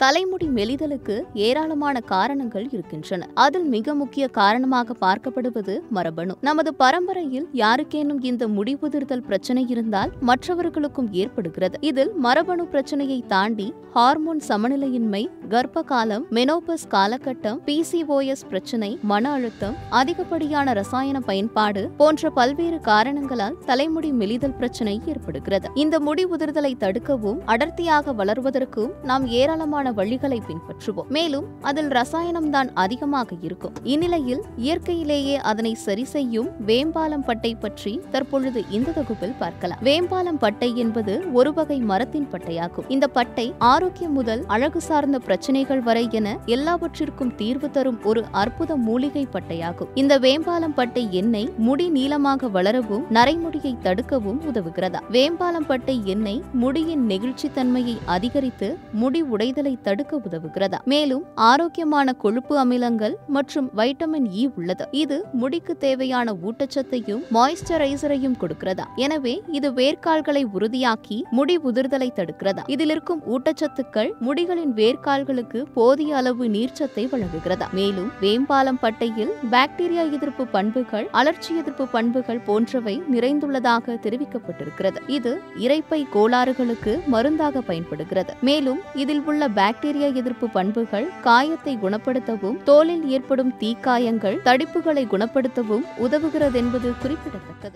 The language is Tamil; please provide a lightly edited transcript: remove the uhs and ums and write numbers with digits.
தலைமுடி மெலிதலுக்கு ஏராளமான காரணங்கள் இருக்கின்றன. அதில் மிக முக்கிய காரணமாக பார்க்கப்படுவது மரபணு. நமது பரம்பரையில் யாருக்கேனும் இந்த முடி உதிர்தல் பிரச்சனை இருந்தால் மற்றவர்களுக்கும் ஏற்படுகிறது. இதில் மரபணு பிரச்சனையை தாண்டி ஹார்மோன் சமநிலையின்மை, கர்ப்ப காலம், மெனோபஸ் காலகட்டம், PCOS பிரச்சனை, மன அழுத்தம், அதிகப்படியான ரசாயன பயன்பாடு போன்ற பல்வேறு காரணங்களால் தலைமுடி மெலிதல் பிரச்சனை ஏற்படுகிறது. இந்த முடி உதிர்தலை தடுக்கவும் அடர்த்தியாக வளர்வதற்கும் நாம் ஏராளமான வழிகளை பின்பற்றுவோம். மேலும் அதில் ரசாயனம்தான் அதிகமாக இருக்கும். இந்நிலையில் இயற்கையிலேயே அதனை சரி செய்யும் வேம்பாலம் பட்டை பற்றி தற்பொழுது இந்த தொகுப்பில் பார்க்கலாம். வேம்பாலம் பட்டை என்பது ஒரு வகை மரத்தின் பட்டையாகும். இந்த பட்டை ஆரோக்கியம் முதல் அழகு சார்ந்த பிரச்சனைகள் வரை என எல்லாவற்றிற்கும் தீர்வு தரும் ஒரு அற்புத மூலிகை பட்டையாகும். இந்த வேம்பாலம் பட்டை எண்ணெய் முடி நீளமாக வளரவும் நரைமுடியை தடுக்கவும் உதவுகிறதா? வேம்பாலம் பட்டை எண்ணெய் முடியின் நெகிழ்ச்சி தன்மையை அதிகரித்து முடி உடைதலை தடுக்க உதவுகிறதா? மேலும் ஆரோக்கியமான கொழுப்பு அமிலங்கள் மற்றும் வைட்டமின் இ உள்ளது. இது முடிக்கு தேவையான ஊட்டச்சத்தையும் மாய்ஸ்சரைசரையும் கொடுக்கிறதா? எனவே இது வேர்க்கால்களை உறுதியாக்கி முடி உதிர்தலை தடுக்கிறதா? இதில் இருக்கும் ஊட்டச்சத்துக்கள் முடிகளின் வேர்க்கால்களுக்கு போதிய அளவு நீர்ச்சத்தை வழங்குகிறதா? மேலும் வேம்பாலம் பட்டையில் பாக்டீரியா எதிர்ப்பு பண்புகள், அலர்ச்சி எதிர்ப்பு பண்புகள் போன்றவை நிறைந்துள்ளதாக தெரிவிக்கப்பட்டிருக்கிறது. இது இரைப்பை கோளாறுகளுக்கு மருந்தாக பயன்படுகிறது. மேலும் இதில் உள்ள பாக்டீரியா எதிர்ப்பு பண்புகள் காயத்தை குணப்படுத்தவும், தோலில் ஏற்படும் தீக்காயங்கள், தடிப்புகளை குணப்படுத்தவும் உதவுகிறது என்பது குறிப்பிடத்தக்கது.